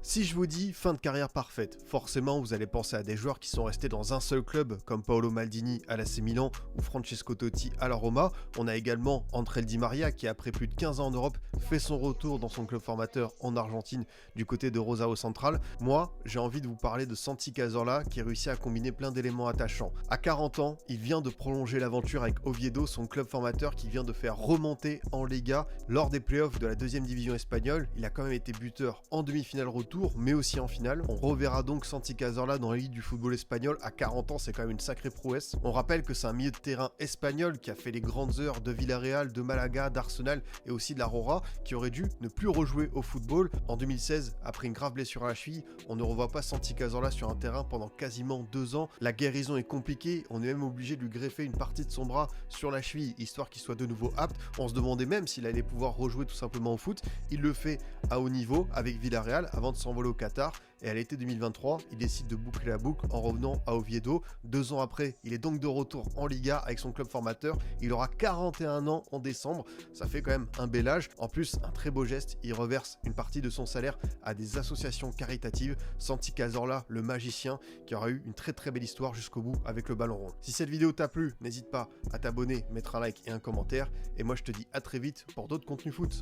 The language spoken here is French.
Si je vous dis fin de carrière parfaite, forcément vous allez penser à des joueurs qui sont restés dans un seul club, comme Paolo Maldini à l'AC Milan ou Francesco Totti à la Roma. On a également André Di Maria qui, après plus de 15 ans en Europe, fait son retour dans son club formateur en Argentine du côté de Rosario Central. Moi, j'ai envie de vous parler de Santi Cazorla qui réussit à combiner plein d'éléments attachants. À 40 ans, il vient de prolonger l'aventure avec Oviedo, son club formateur qui vient de faire remonter en Liga lors des playoffs de la deuxième division espagnole. Il a quand même été buteur en demi-finale retour, mais aussi en finale. On reverra donc Santi Cazorla dans l'élite du football espagnol. À 40 ans, c'est quand même une sacrée prouesse. On rappelle que c'est un milieu de terrain espagnol qui a fait les grandes heures de Villarreal, de Malaga, d'Arsenal et aussi de la Rora, qui aurait dû ne plus rejouer au football. En 2016, après une grave blessure à la cheville, on ne revoit pas Santi Cazorla sur un terrain pendant quasiment 2 ans. La guérison est compliquée, on est même obligé de lui greffer une partie de son bras sur la cheville, histoire qu'il soit de nouveau apte. On se demandait même s'il allait pouvoir rejouer tout simplement au foot. Il le fait à haut niveau avec Villarreal avant de s'envoler au Qatar, et à l'été 2023, il décide de boucler la boucle en revenant à Oviedo. 2 ans après, il est donc de retour en Liga avec son club formateur. Il aura 41 ans en décembre, ça fait quand même un bel âge. En plus, un très beau geste, il reverse une partie de son salaire à des associations caritatives. Santi Cazorla, le magicien, qui aura eu une très belle histoire jusqu'au bout avec le ballon rond. Si cette vidéo t'a plu, n'hésite pas à t'abonner, mettre un like et un commentaire, et moi je te dis à très vite pour d'autres contenus foot.